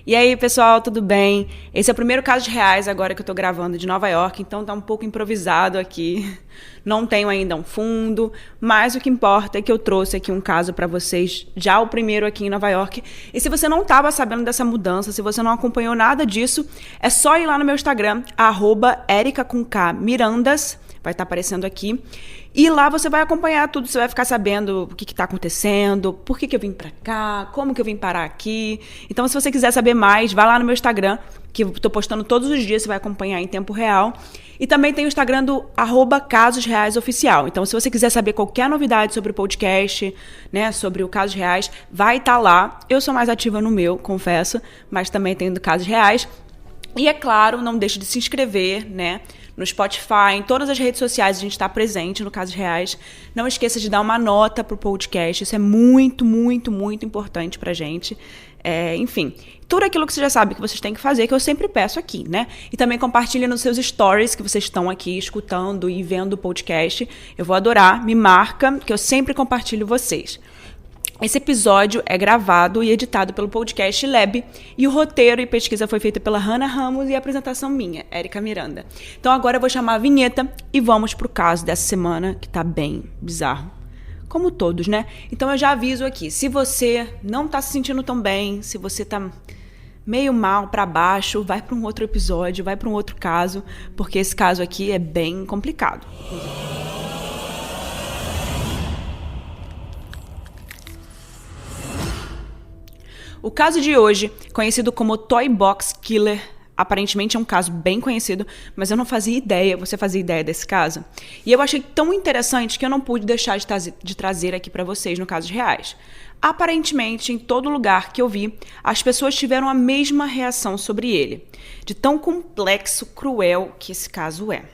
E aí, pessoal, tudo bem? Esse é o primeiro caso de reais agora que eu tô gravando de Nova York, então tá um pouco improvisado aqui. Não tenho ainda um fundo, mas o que importa é que eu trouxe aqui um caso pra vocês, já o primeiro aqui em Nova York. E se você não estava sabendo dessa mudança, se você não acompanhou nada disso, é só ir lá no meu Instagram, @erica_mirandas, vai estar aparecendo aqui. E lá você vai acompanhar tudo, você vai ficar sabendo o que está acontecendo, por que eu vim pra cá, como que eu vim parar aqui. Então, se você quiser saber mais, vai lá no meu Instagram, que eu estou postando todos os dias, você vai acompanhar em tempo real. E também tem o Instagram do @casosreaisoficial. Então, se você quiser saber qualquer novidade sobre o podcast, né, sobre o Casos Reais, vai estar lá. Eu sou mais ativa no meu, confesso, mas também tem do Casos Reais. E é claro, não deixe de se inscrever, né? No Spotify, em todas as redes sociais a gente está presente no Casos Reais. Não esqueça de dar uma nota pro podcast, isso é muito, muito, muito importante pra gente. Enfim, tudo aquilo que você já sabe que vocês têm que fazer, que eu sempre peço aqui, né? E também compartilhe nos seus stories que vocês estão aqui escutando e vendo o podcast. Eu vou adorar, me marca, que eu sempre compartilho vocês. Esse episódio é gravado e editado pelo Podcast Lab e o roteiro e pesquisa foi feita pela Hannah Ramos e a apresentação minha, Érica Miranda. Então agora eu vou chamar a vinheta e vamos pro caso dessa semana, que tá bem bizarro. Como todos, né? Então eu já aviso aqui, se você não tá se sentindo tão bem, se você tá meio mal pra baixo, vai pra um outro episódio, vai pra um outro caso, porque esse caso aqui é bem complicado. O caso de hoje, conhecido como Toy Box Killer, aparentemente é um caso bem conhecido, mas eu não fazia ideia, você fazia ideia desse caso? E eu achei tão interessante que eu não pude deixar de trazer aqui para vocês no Casos Reais. Aparentemente, em todo lugar que eu vi, as pessoas tiveram a mesma reação sobre ele, de tão complexo, cruel que esse caso é.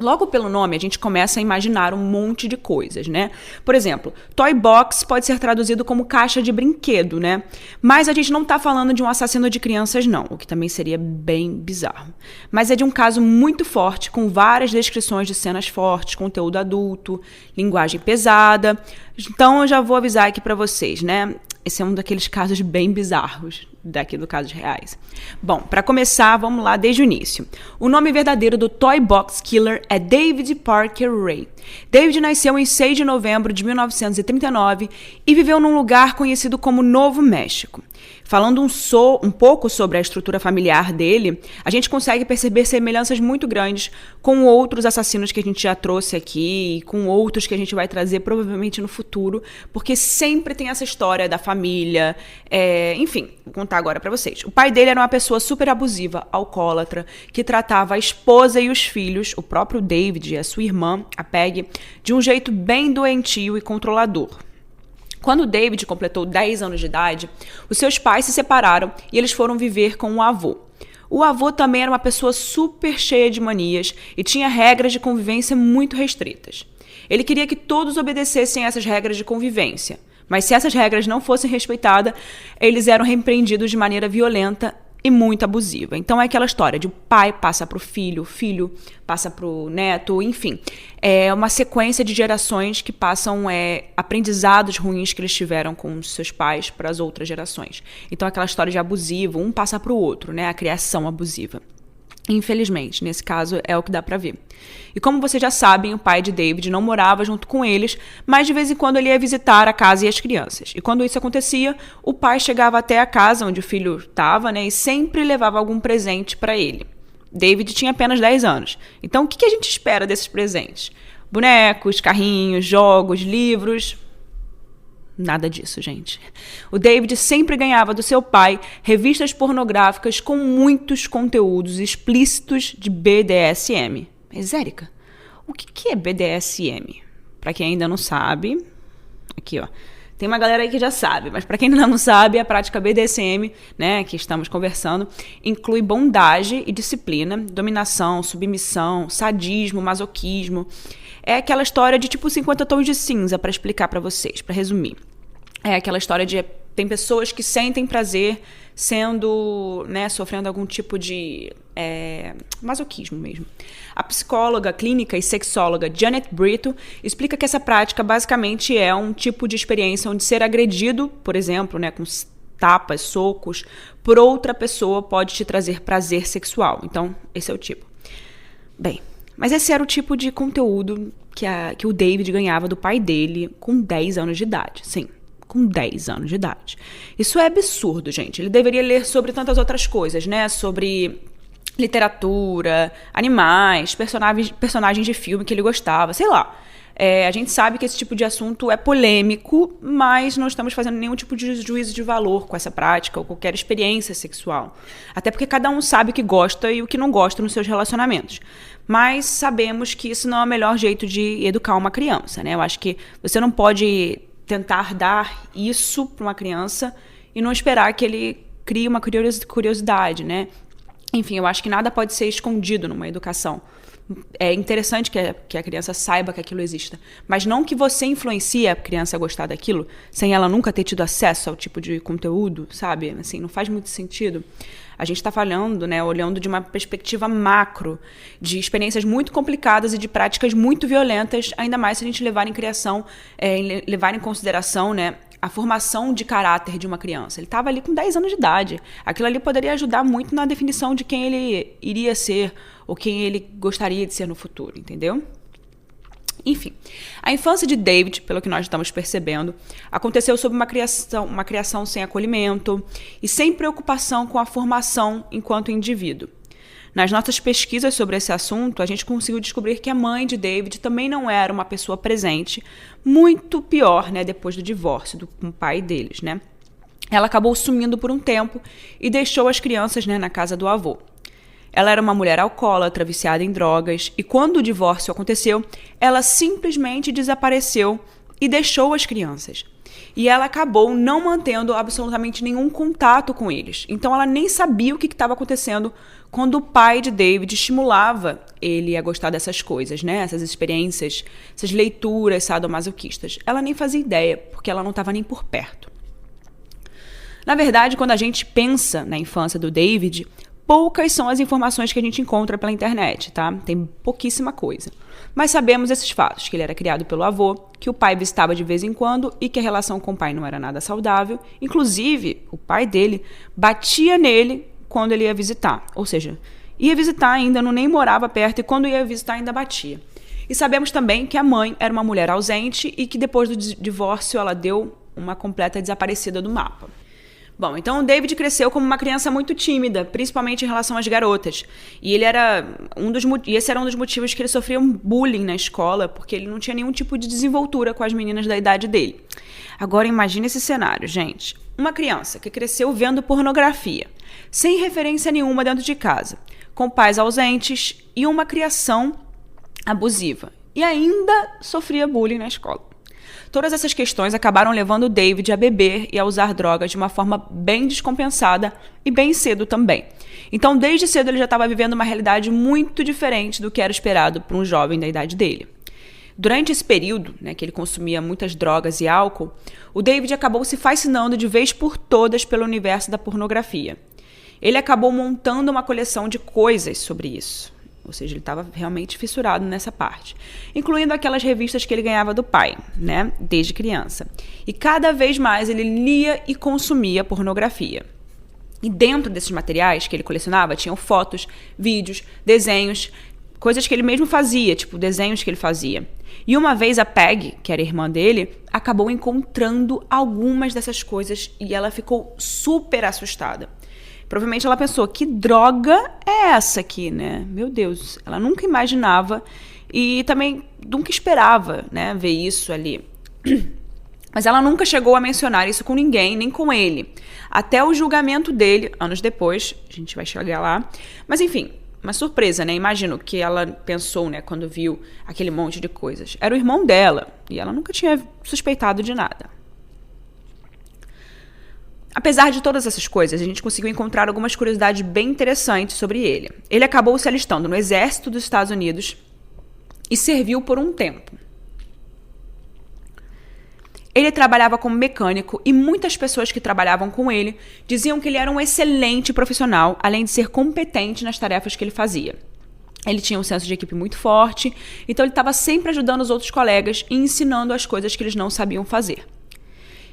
Logo pelo nome, a gente começa a imaginar um monte de coisas, né? Por exemplo, toy box pode ser traduzido como caixa de brinquedo, né? Mas a gente não tá falando de um assassino de crianças, não, o que também seria bem bizarro. Mas é de um caso muito forte, com várias descrições de cenas fortes, conteúdo adulto, linguagem pesada. Então eu já vou avisar aqui pra vocês, né? Esse é um daqueles casos bem bizarros daqui do Casos Reais. Bom, para começar, vamos lá desde o início. O nome verdadeiro do Toy Box Killer é David Parker Ray. David nasceu em 6 de novembro de 1939 e viveu num lugar conhecido como Novo México. Falando um pouco sobre a estrutura familiar dele, a gente consegue perceber semelhanças muito grandes com outros assassinos que a gente já trouxe aqui e com outros que a gente vai trazer provavelmente no futuro, porque sempre tem essa história da família. Enfim, vou contar agora pra vocês. O pai dele era uma pessoa super abusiva, alcoólatra, que tratava a esposa e os filhos, o próprio David e a sua irmã, a Peggy, de um jeito bem doentio e controlador. Quando David completou 10 anos de idade, os seus pais se separaram e eles foram viver com o avô. O avô também era uma pessoa super cheia de manias e tinha regras de convivência muito restritas. Ele queria que todos obedecessem a essas regras de convivência, mas se essas regras não fossem respeitadas, eles eram repreendidos de maneira violenta e muito abusiva. Então é aquela história de o pai passa para o filho passa para o neto, enfim. É uma sequência de gerações que passam aprendizados ruins que eles tiveram com os seus pais para as outras gerações. Então aquela história de abusivo, um passa para o outro, né? A criação abusiva. Infelizmente, nesse caso é o que dá pra ver. E como vocês já sabem, o pai de David não morava junto com eles, mas de vez em quando ele ia visitar a casa e as crianças. E quando isso acontecia, o pai chegava até a casa onde o filho estava, né, e sempre levava algum presente pra ele. David tinha apenas 10 anos. Então, o que a gente espera desses presentes? Bonecos, carrinhos, jogos, livros... Nada disso, gente. O David sempre ganhava do seu pai revistas pornográficas com muitos conteúdos explícitos de BDSM. Mas, Érica, o que é BDSM? Para quem ainda não sabe, aqui, ó. Tem uma galera aí que já sabe, mas para quem ainda não sabe, a prática BDSM, né, que estamos conversando, inclui bondage e disciplina, dominação, submissão, sadismo, masoquismo. É aquela história de tipo 50 tons de cinza, para explicar para vocês, para resumir. É aquela história de... Tem pessoas que sentem prazer sendo, né, sofrendo algum tipo de masoquismo mesmo. A psicóloga clínica e sexóloga Janet Brito explica que essa prática basicamente é um tipo de experiência onde ser agredido, por exemplo, né, com tapas, socos, por outra pessoa pode te trazer prazer sexual. Então, esse é o tipo. Bem, mas esse era o tipo de conteúdo que o David ganhava do pai dele com 10 anos de idade. Sim, com 10 anos de idade. Isso é absurdo, gente. Ele deveria ler sobre tantas outras coisas, né? Sobre literatura, animais, personagens de filme que ele gostava, sei lá. A gente sabe que esse tipo de assunto é polêmico, mas não estamos fazendo nenhum tipo de juízo de valor com essa prática ou qualquer experiência sexual. Até porque cada um sabe o que gosta e o que não gosta nos seus relacionamentos. Mas sabemos que isso não é o melhor jeito de educar uma criança, né? Eu acho que você não pode tentar dar isso para uma criança e não esperar que ele crie uma curiosidade, né? Enfim, eu acho que nada pode ser escondido numa educação. É interessante que a criança saiba que aquilo exista, mas não que você influencie a criança a gostar daquilo sem ela nunca ter tido acesso ao tipo de conteúdo, sabe? Assim, não faz muito sentido. A gente está falando, né, olhando de uma perspectiva macro, de experiências muito complicadas e de práticas muito violentas, ainda mais se a gente levar em consideração, né, a formação de caráter de uma criança. Ele estava ali com 10 anos de idade. Aquilo ali poderia ajudar muito na definição de quem ele iria ser ou quem ele gostaria de ser no futuro, entendeu? Enfim, a infância de David, pelo que nós estamos percebendo, aconteceu sob uma criação sem acolhimento e sem preocupação com a formação enquanto indivíduo. Nas nossas pesquisas sobre esse assunto, a gente conseguiu descobrir que a mãe de David também não era uma pessoa presente, muito pior, né, depois do divórcio com o pai deles, né? Ela acabou sumindo por um tempo e deixou as crianças, né, na casa do avô. Ela era uma mulher alcoólatra, viciada em drogas, e quando o divórcio aconteceu, ela simplesmente desapareceu e deixou as crianças. E ela acabou não mantendo absolutamente nenhum contato com eles. Então ela nem sabia o que estava acontecendo quando o pai de David estimulava ele a gostar dessas coisas, né? Essas experiências, essas leituras sadomasoquistas. Ela nem fazia ideia, porque ela não estava nem por perto. Na verdade, quando a gente pensa na infância do David, poucas são as informações que a gente encontra pela internet, tá? Tem pouquíssima coisa. Mas sabemos esses fatos, que ele era criado pelo avô, que o pai visitava de vez em quando e que a relação com o pai não era nada saudável. Inclusive, o pai dele batia nele quando ele ia visitar. Ou seja, ia visitar ainda, não nem morava perto, e quando ia visitar ainda batia. E sabemos também que a mãe era uma mulher ausente e que depois do divórcio ela deu uma completa desaparecida do mapa. Bom, então o David cresceu como uma criança muito tímida, principalmente em relação às garotas. E esse era um dos motivos que ele sofria um bullying na escola, porque ele não tinha nenhum tipo de desenvoltura com as meninas da idade dele. Agora imagine esse cenário, gente. Uma criança que cresceu vendo pornografia, sem referência nenhuma dentro de casa, com pais ausentes e uma criação abusiva. E ainda sofria bullying na escola. Todas essas questões acabaram levando o David a beber e a usar drogas de uma forma bem descompensada e bem cedo também. Então, desde cedo, ele já estava vivendo uma realidade muito diferente do que era esperado para um jovem da idade dele. Durante esse período, né, que ele consumia muitas drogas e álcool, o David acabou se fascinando de vez por todas pelo universo da pornografia. Ele acabou montando uma coleção de coisas sobre isso. Ou seja, ele estava realmente fissurado nessa parte. Incluindo aquelas revistas que ele ganhava do pai, né? Desde criança. E cada vez mais ele lia e consumia pornografia. E dentro desses materiais que ele colecionava, tinham fotos, vídeos, desenhos, coisas que ele mesmo fazia, tipo desenhos que ele fazia. E uma vez a Peg, que era irmã dele, acabou encontrando algumas dessas coisas e ela ficou super assustada. Provavelmente ela pensou, que droga é essa aqui, né? Meu Deus, ela nunca imaginava e também nunca esperava, né, ver isso ali. Mas ela nunca chegou a mencionar isso com ninguém, nem com ele. Até o julgamento dele, anos depois, a gente vai chegar lá. Mas enfim, uma surpresa, né? Imagino que ela pensou, né, quando viu aquele monte de coisas. Era o irmão dela e ela nunca tinha suspeitado de nada. Apesar de todas essas coisas, a gente conseguiu encontrar algumas curiosidades bem interessantes sobre ele. Ele acabou se alistando no exército dos Estados Unidos e serviu por um tempo. Ele trabalhava como mecânico e muitas pessoas que trabalhavam com ele diziam que ele era um excelente profissional, além de ser competente nas tarefas que ele fazia. Ele tinha um senso de equipe muito forte, então ele estava sempre ajudando os outros colegas e ensinando as coisas que eles não sabiam fazer.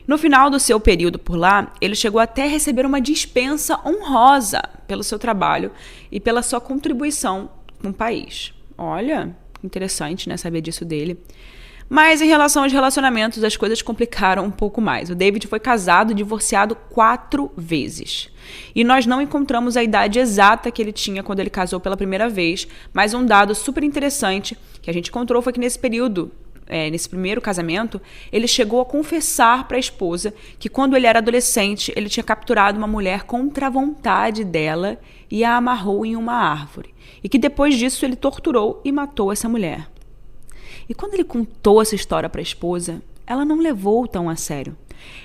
No final do seu período por lá, ele chegou até a receber uma dispensa honrosa pelo seu trabalho e pela sua contribuição com o país. Olha, interessante, né, saber disso dele. Mas em relação aos relacionamentos, as coisas complicaram um pouco mais. O David foi casado e divorciado 4 vezes. E nós não encontramos a idade exata que ele tinha quando ele casou pela primeira vez, mas um dado super interessante que a gente encontrou foi que nesse período, nesse primeiro casamento, ele chegou a confessar para a esposa que quando ele era adolescente, ele tinha capturado uma mulher contra a vontade dela e a amarrou em uma árvore. E que depois disso ele torturou e matou essa mulher. E quando ele contou essa história para a esposa, ela não levou tão a sério.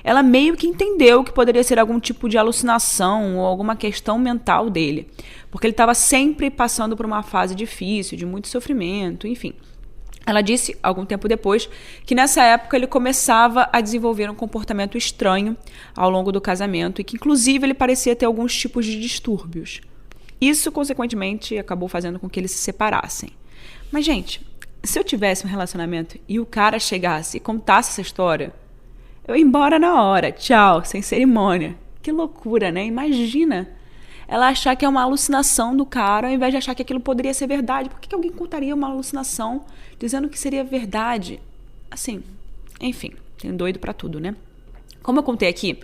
Ela meio que entendeu que poderia ser algum tipo de alucinação ou alguma questão mental dele, porque ele estava sempre passando por uma fase difícil, de muito sofrimento, enfim. Ela disse, algum tempo depois, que nessa época ele começava a desenvolver um comportamento estranho ao longo do casamento e que, inclusive, ele parecia ter alguns tipos de distúrbios. Isso, consequentemente, acabou fazendo com que eles se separassem. Mas, gente, se eu tivesse um relacionamento e o cara chegasse e contasse essa história, eu ia embora na hora, tchau, sem cerimônia. Que loucura, né? Imagina ela achar que é uma alucinação do cara, ao invés de achar que aquilo poderia ser verdade. Por que alguém contaria uma alucinação dizendo que seria verdade? Assim, enfim, tem doido pra tudo, né? Como eu contei aqui,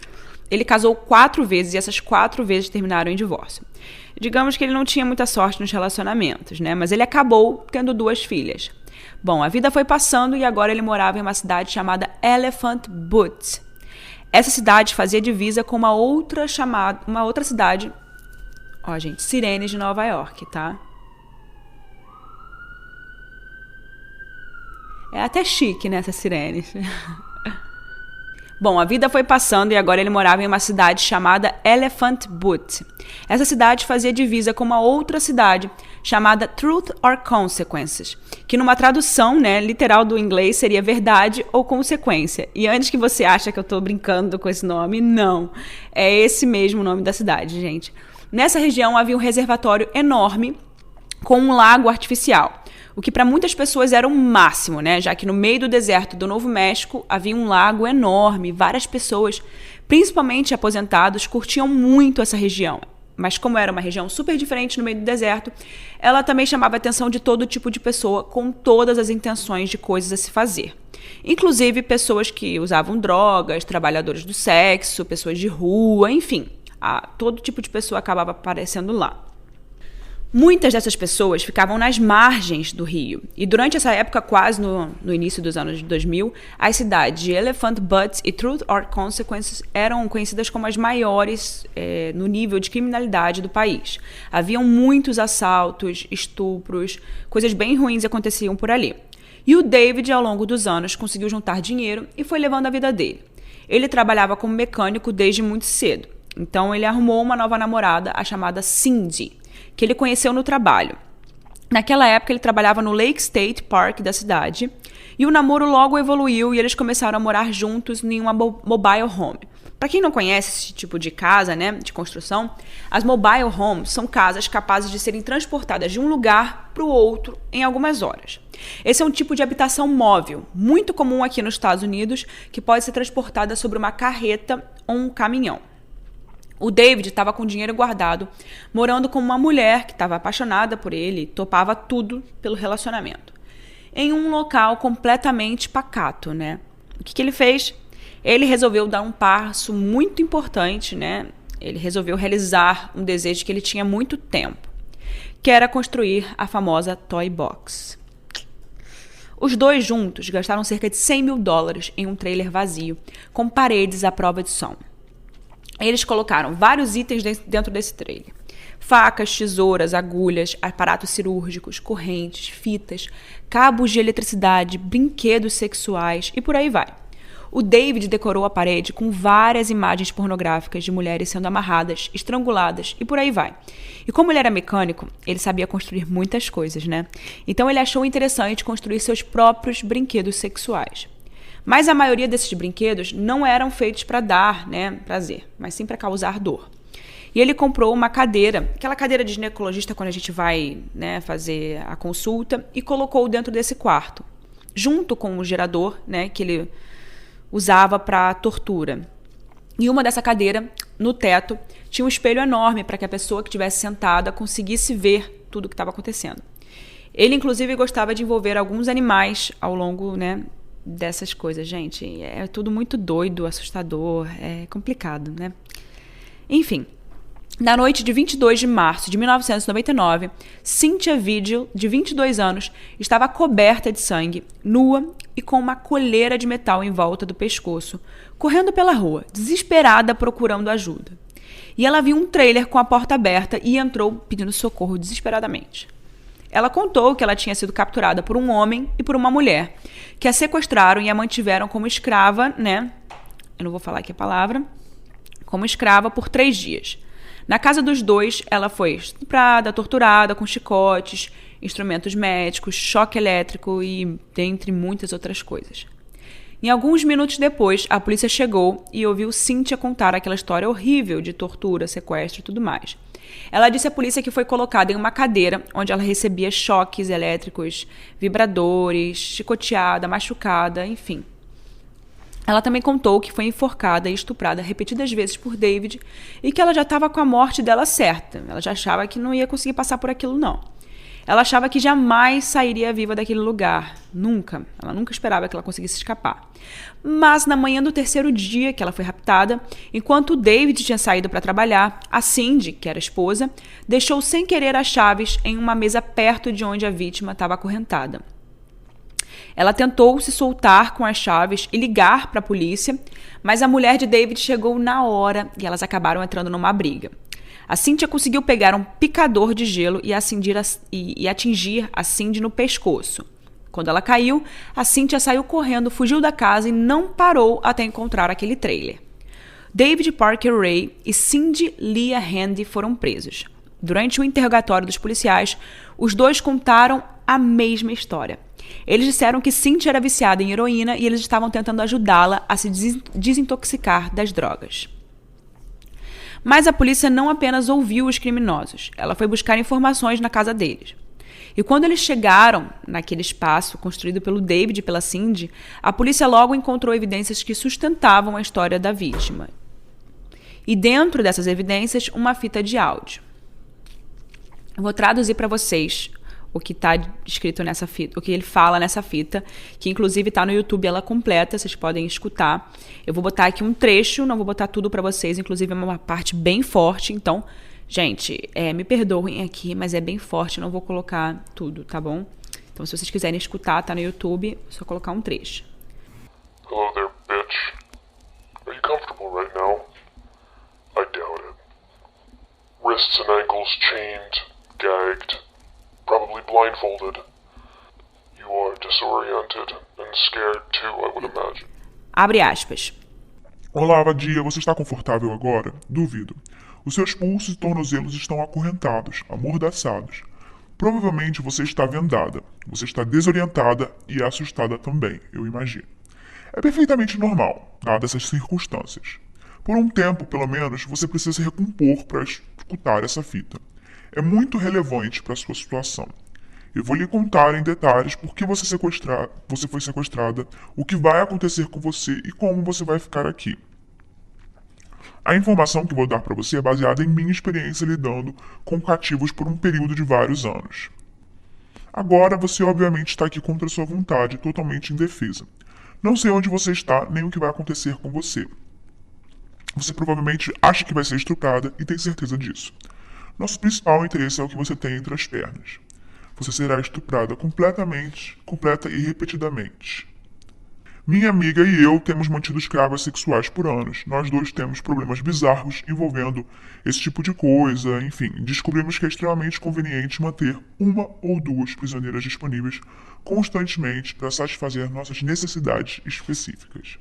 ele casou 4 vezes e essas 4 vezes terminaram em divórcio. Digamos que ele não tinha muita sorte nos relacionamentos, né? Mas ele acabou tendo 2 filhas. Bom, a vida foi passando e agora ele morava em uma cidade chamada Elephant Butte. Essa cidade fazia divisa com uma outra cidade, gente, Sirenes de Nova York, tá? É até chique, né, essas sirenes. Bom, a vida foi passando e agora ele morava em uma cidade chamada Elephant Butte. Essa cidade fazia divisa com uma outra cidade chamada Truth or Consequences, que numa tradução, né, literal do inglês seria verdade ou consequência. E antes que você ache que eu tô brincando com esse nome, não. É esse mesmo nome da cidade, gente. Nessa região havia um reservatório enorme com um lago artificial, o que para muitas pessoas era o máximo, né? Já que no meio do deserto do Novo México havia um lago enorme, várias pessoas, principalmente aposentados, curtiam muito essa região. Mas como era uma região super diferente no meio do deserto, ela também chamava a atenção de todo tipo de pessoa com todas as intenções de coisas a se fazer. Inclusive pessoas que usavam drogas, trabalhadores do sexo, pessoas de rua, enfim. Todo tipo de pessoa acabava aparecendo lá. Muitas dessas pessoas ficavam nas margens do rio. E durante essa época, quase no início dos anos 2000, as cidades de Elephant Butte e Truth or Consequences eram conhecidas como as maiores no nível de criminalidade do país. Haviam muitos assaltos, estupros, coisas bem ruins aconteciam por ali. E o David, ao longo dos anos, conseguiu juntar dinheiro e foi levando a vida dele. Ele trabalhava como mecânico desde muito cedo. Então, ele arrumou uma nova namorada, a chamada Cindy, que ele conheceu no trabalho. Naquela época, ele trabalhava no Lake State Park da cidade, e o namoro logo evoluiu e eles começaram a morar juntos em uma mobile home. Para quem não conhece esse tipo de casa, né, de construção, as mobile homes são casas capazes de serem transportadas de um lugar para o outro em algumas horas. Esse é um tipo de habitação móvel, muito comum aqui nos Estados Unidos, que pode ser transportada sobre uma carreta ou um caminhão. O David estava com dinheiro guardado, morando com uma mulher que estava apaixonada por ele e topava tudo pelo relacionamento. Em um local completamente pacato, né? O que ele fez? Ele resolveu dar um passo muito importante, né? Ele resolveu realizar um desejo que ele tinha há muito tempo, que era construir a famosa Toy Box. Os dois juntos gastaram cerca de $100 mil em um trailer vazio, com paredes à prova de som. Eles colocaram vários itens dentro desse trailer. Facas, tesouras, agulhas, aparatos cirúrgicos, correntes, fitas, cabos de eletricidade, brinquedos sexuais e por aí vai. O David decorou a parede com várias imagens pornográficas de mulheres sendo amarradas, estranguladas e por aí vai. E como ele era mecânico, ele sabia construir muitas coisas, né? Então ele achou interessante construir seus próprios brinquedos sexuais. Mas a maioria desses brinquedos não eram feitos para dar, né, prazer, mas sim para causar dor. E ele comprou uma cadeira, aquela cadeira de ginecologista quando a gente vai, né, fazer a consulta, e colocou dentro desse quarto, junto com o gerador, né, que ele usava para tortura. E uma dessa cadeira, no teto, tinha um espelho enorme para que a pessoa que estivesse sentada conseguisse ver tudo o que estava acontecendo. Ele, inclusive, gostava de envolver alguns animais ao longo, né, dessas coisas. Gente, é tudo muito doido, assustador, é complicado, né? Enfim, na noite de 22 de março de 1999, Cynthia Vigil, de 22 anos, estava coberta de sangue, nua e com uma coleira de metal em volta do pescoço, correndo pela rua, desesperada procurando ajuda. E ela viu um trailer com a porta aberta e entrou pedindo socorro desesperadamente. Ela contou que ela tinha sido capturada por um homem e por uma mulher, que a sequestraram e a mantiveram como escrava, né? Eu não vou falar aqui a palavra. Como escrava por 3 dias. Na casa dos dois, ela foi estuprada, torturada com chicotes, instrumentos médicos, choque elétrico e dentre muitas outras coisas. Em alguns minutos depois, a polícia chegou e ouviu Cynthia contar aquela história horrível de tortura, sequestro e tudo mais. Ela disse à polícia que foi colocada em uma cadeira onde ela recebia choques elétricos, vibradores, chicoteada, machucada, enfim. Ela também contou que foi enforcada e estuprada repetidas vezes por David e que ela já estava com a morte dela certa. Ela já achava que não ia conseguir passar por aquilo, não. Ela achava que jamais sairia viva daquele lugar. Nunca. Ela nunca esperava que ela conseguisse escapar. Mas na manhã do 3º dia que ela foi raptada, enquanto o David tinha saído para trabalhar, a Cindy, que era a esposa, deixou sem querer as chaves em uma mesa perto de onde a vítima estava acorrentada. Ela tentou se soltar com as chaves e ligar para a polícia, mas a mulher de David chegou na hora e elas acabaram entrando numa briga. A Cynthia conseguiu pegar um picador de gelo e atingir a Cindy no pescoço. Quando ela caiu, a Cynthia saiu correndo, fugiu da casa e não parou até encontrar aquele trailer. David Parker Ray e Cindy Leah Handy foram presos. Durante o interrogatório dos policiais, os dois contaram a mesma história. Eles disseram que Cynthia era viciada em heroína e eles estavam tentando ajudá-la a se desintoxicar das drogas. Mas a polícia não apenas ouviu os criminosos, ela foi buscar informações na casa deles. E quando eles chegaram naquele espaço construído pelo David e pela Cindy, a polícia logo encontrou evidências que sustentavam a história da vítima. E dentro dessas evidências, uma fita de áudio. Eu vou traduzir para vocês o que está escrito nessa fita, o que ele fala nessa fita, que inclusive está no YouTube, ela completa, vocês podem escutar. Eu vou botar aqui um trecho, não vou botar tudo para vocês, inclusive é uma parte bem forte, então, gente, me perdoem aqui, mas é bem forte, não vou colocar tudo, tá bom? Então, se vocês quiserem escutar, tá no YouTube, é só colocar um trecho. Hello there, bitch. Are you comfortable right now? I doubt it. Wrists and ankles chained, gagged. Probably blindfolded. You are disoriented and scared too, I would imagine. Abre aspas. Olá, vadia, você está confortável agora? Duvido. Os seus pulsos e tornozelos estão acorrentados, amordaçados. Provavelmente você está vendada. Você está desorientada e assustada também, eu imagino. É perfeitamente normal, dadas essas circunstâncias. Por um tempo, pelo menos, você precisa se recompor para escutar essa fita. É muito relevante para a sua situação. Eu vou lhe contar em detalhes por que você foi sequestrada, o que vai acontecer com você e como você vai ficar aqui. A informação que vou dar para você é baseada em minha experiência lidando com cativos por um período de vários anos. Agora você obviamente está aqui contra sua vontade, totalmente indefesa. Não sei onde você está, nem o que vai acontecer com você. Você provavelmente acha que vai ser estuprada e tem certeza disso. Nosso principal interesse é o que você tem entre as pernas. Você será estuprada completa e repetidamente. Minha amiga e eu temos mantido escravas sexuais por anos. Nós dois temos problemas bizarros envolvendo esse tipo de coisa. Enfim, descobrimos que é extremamente conveniente manter 1 ou 2 prisioneiras disponíveis constantemente para satisfazer nossas necessidades específicas.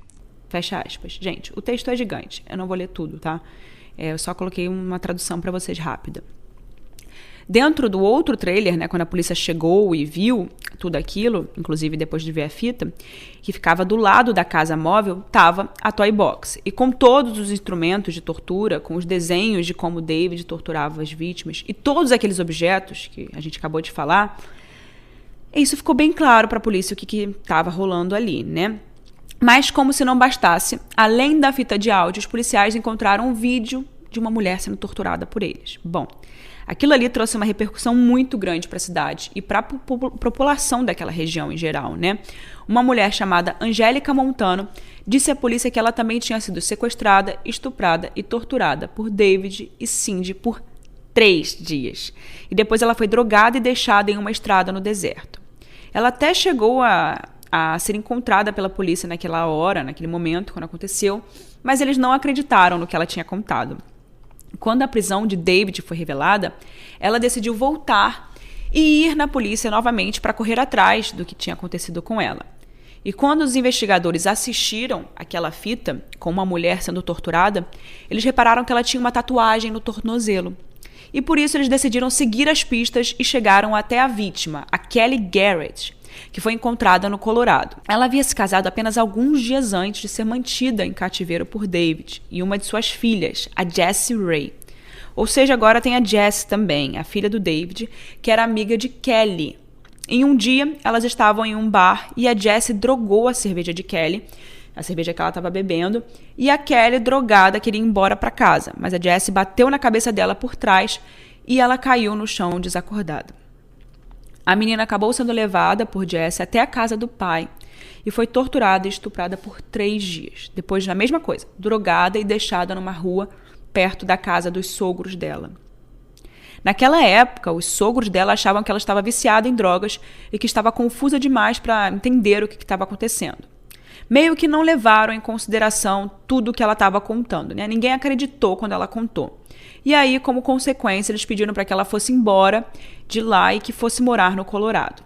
Fecha aspas. Gente, o texto é gigante. Eu não vou ler tudo, tá? Eu só coloquei uma tradução para vocês rápida. Dentro do outro trailer, né, quando a polícia chegou e viu tudo aquilo, inclusive depois de ver a fita, que ficava do lado da casa móvel, estava a Toy Box. E com todos os instrumentos de tortura, com os desenhos de como David torturava as vítimas e todos aqueles objetos que a gente acabou de falar, isso ficou bem claro para a polícia o que estava rolando ali, né? Mas como se não bastasse, além da fita de áudio, os policiais encontraram um vídeo de uma mulher sendo torturada por eles. Bom, aquilo ali trouxe uma repercussão muito grande para a cidade e para a população daquela região em geral, né? Uma mulher chamada Angélica Montano disse à polícia que ela também tinha sido sequestrada, estuprada e torturada por David e Cindy por 3 dias. E depois ela foi drogada e deixada em uma estrada no deserto. Ela até chegou a ser encontrada pela polícia naquela hora, naquele momento, quando aconteceu, mas eles não acreditaram no que ela tinha contado. Quando a prisão de David foi revelada, ela decidiu voltar e ir na polícia novamente para correr atrás do que tinha acontecido com ela. E quando os investigadores assistiram aquela fita com uma mulher sendo torturada, eles repararam que ela tinha uma tatuagem no tornozelo. E por isso eles decidiram seguir as pistas e chegaram até a vítima, a Kelly Garrett, que foi encontrada no Colorado. Ela havia se casado apenas alguns dias antes de ser mantida em cativeiro por David e uma de suas filhas, a Jessie Ray. Ou seja, agora tem a Jessie também, a filha do David, que era amiga de Kelly. Em um dia, elas estavam em um bar e a Jessie drogou a cerveja de Kelly, a cerveja que ela estava bebendo, e a Kelly, drogada, queria ir embora para casa, mas a Jessie bateu na cabeça dela por trás e ela caiu no chão desacordada. A menina acabou sendo levada por Jessie até a casa do pai e foi torturada e estuprada por 3 dias. Depois, na mesma coisa, drogada e deixada numa rua perto da casa dos sogros dela. Naquela época, os sogros dela achavam que ela estava viciada em drogas e que estava confusa demais para entender o que estava acontecendo. Meio que não levaram em consideração tudo o que ela estava contando, né? Ninguém acreditou quando ela contou. E aí, como consequência, eles pediram para que ela fosse embora de lá e que fosse morar no Colorado.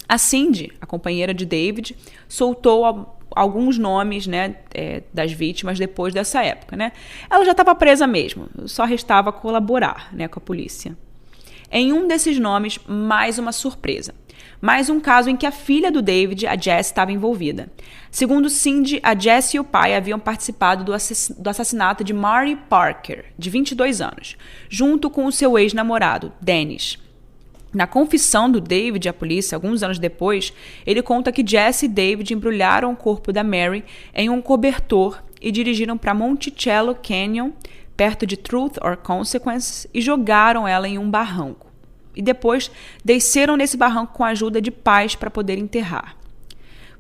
A Cindy, a companheira de David, soltou alguns nomes, né, das vítimas depois dessa época, né? Ela já estava presa mesmo, só restava colaborar, né, com a polícia. Em um desses nomes, mais uma surpresa. Mais um caso em que a filha do David, a Jessie, estava envolvida. Segundo Cindy, a Jessie e o pai haviam participado do assassinato de Mari Parker, de 22 anos, junto com o seu ex-namorado, Dennis. Na confissão do David à polícia, alguns anos depois, ele conta que Jessie e David embrulharam o corpo da Mary em um cobertor e dirigiram para Monticello Canyon, perto de Truth or Consequence, e jogaram ela em um barranco. E depois desceram nesse barranco com a ajuda de pais para poder enterrar.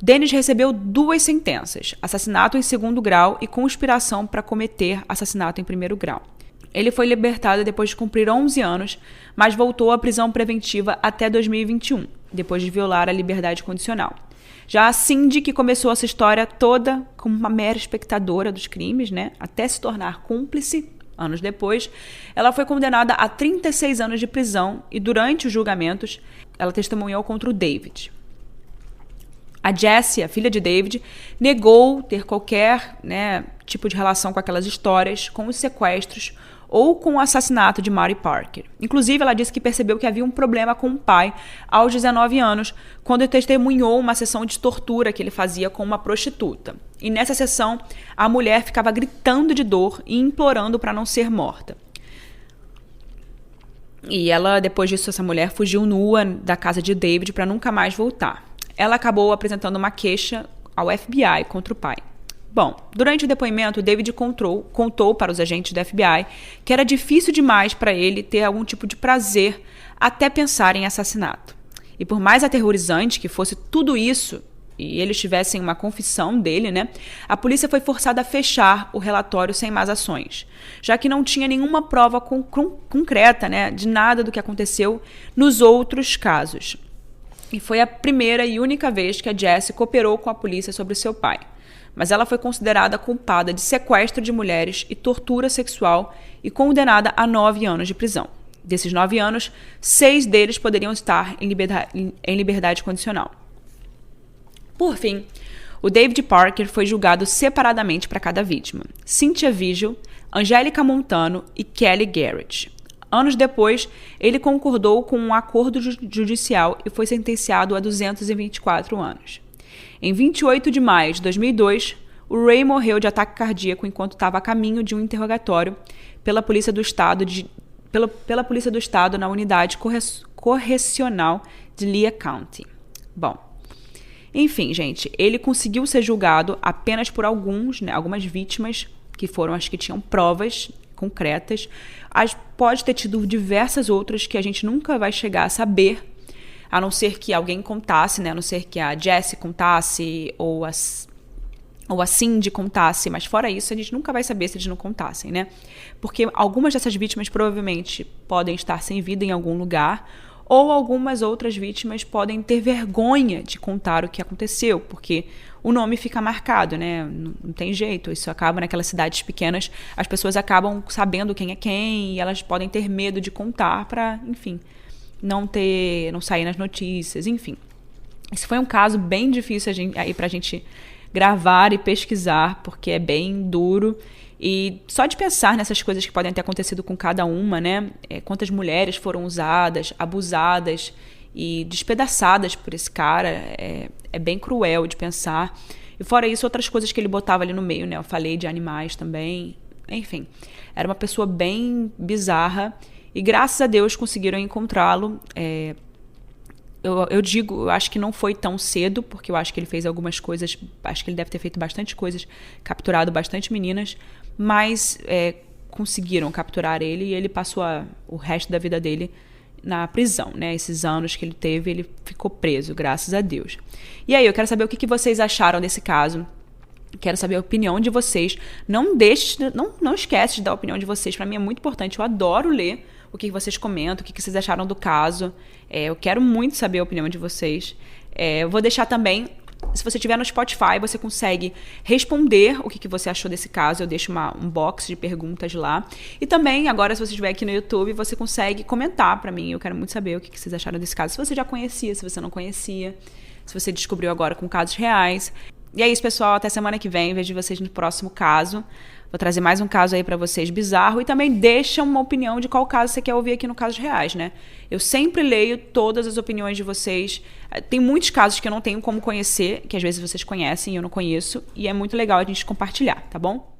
Dennis recebeu 2 sentenças, assassinato em 2º grau e conspiração para cometer assassinato em 1º grau. Ele foi libertado depois de cumprir 11 anos, mas voltou à prisão preventiva até 2021, depois de violar a liberdade condicional. Já a Cindy, que começou essa história toda como uma mera espectadora dos crimes, né, até se tornar cúmplice, anos depois, ela foi condenada a 36 anos de prisão e, durante os julgamentos, ela testemunhou contra o David. A Jessie, a filha de David, negou ter qualquer, né, tipo de relação com aquelas histórias, com os sequestros ou com o assassinato de Mari Parker. Inclusive, ela disse que percebeu que havia um problema com o pai aos 19 anos, quando testemunhou uma sessão de tortura que ele fazia com uma prostituta. E nessa sessão, a mulher ficava gritando de dor e implorando para não ser morta. E ela, depois disso, essa mulher fugiu nua da casa de David para nunca mais voltar. Ela acabou apresentando uma queixa ao FBI contra o pai. Bom, durante o depoimento, David contou para os agentes do FBI que era difícil demais para ele ter algum tipo de prazer até pensar em assassinato. E por mais aterrorizante que fosse tudo isso, e eles tivessem uma confissão dele, né, a polícia foi forçada a fechar o relatório sem mais ações, já que não tinha nenhuma prova concreta, né, de nada do que aconteceu nos outros casos. E foi a primeira e única vez que a Jessie cooperou com a polícia sobre seu pai. Mas ela foi considerada culpada de sequestro de mulheres e tortura sexual e condenada a 9 anos de prisão. Desses 9 anos, 6 deles poderiam estar em liberdade condicional. Por fim, o David Parker foi julgado separadamente para cada vítima: Cynthia Vigil, Angélica Montano e Kelly Garrett. Anos depois, ele concordou com um acordo judicial e foi sentenciado a 224 anos. Em 28 de maio de 2002, o Ray morreu de ataque cardíaco enquanto estava a caminho de um interrogatório pela Polícia do Estado, pela Polícia do Estado na unidade correcional de Lea County. Bom, Enfim, gente, ele conseguiu ser julgado apenas por algumas vítimas que foram as que tinham provas concretas. Pode ter tido diversas outras que a gente nunca vai chegar a saber, a não ser que alguém contasse, né? A não ser que a Jessie contasse ou a Cindy contasse, mas fora isso a gente nunca vai saber se eles não contassem, né? Porque algumas dessas vítimas provavelmente podem estar sem vida em algum lugar, ou algumas outras vítimas podem ter vergonha de contar o que aconteceu, porque o nome fica marcado, né? Não tem jeito, isso acaba naquelas cidades pequenas, as pessoas acabam sabendo quem é quem e elas podem ter medo de contar para, enfim, não sair nas notícias, enfim. Esse foi um caso bem difícil aí pra gente gravar e pesquisar, porque é bem duro. E só de pensar nessas coisas que podem ter acontecido com cada uma, né? Quantas mulheres foram usadas, abusadas e despedaçadas por esse cara, é bem cruel de pensar. E fora isso, outras coisas que ele botava ali no meio, né? Eu falei de animais também. Enfim, era uma pessoa bem bizarra e graças a Deus conseguiram encontrá-lo. Eu acho que não foi tão cedo, porque eu acho que ele fez algumas coisas, acho que ele deve ter feito bastante coisas, capturado bastante meninas, mas conseguiram capturar ele e ele passou o resto da vida dele na prisão, né? Esses anos que ele teve, ele ficou preso, graças a Deus. E aí, eu quero saber o que vocês acharam desse caso. Quero saber a opinião de vocês. Não esquece de dar a opinião de vocês. Para mim é muito importante. Eu adoro ler o que vocês comentam, o que vocês acharam do caso. Eu quero muito saber a opinião de vocês. Eu vou deixar também, se você estiver no Spotify, você consegue responder o que você achou desse caso. Eu deixo um box de perguntas lá. E também, agora, se você estiver aqui no YouTube, você consegue comentar para mim. Eu quero muito saber o que vocês acharam desse caso. Se você já conhecia, se você não conhecia, se você descobriu agora com casos reais. E é isso, pessoal. Até semana que vem. Vejo vocês no próximo caso. Vou trazer mais um caso aí pra vocês bizarro. E também deixa uma opinião de qual caso você quer ouvir aqui no Casos Reais, né? Eu sempre leio todas as opiniões de vocês. Tem muitos casos que eu não tenho como conhecer, que às vezes vocês conhecem e eu não conheço. E é muito legal a gente compartilhar, tá bom?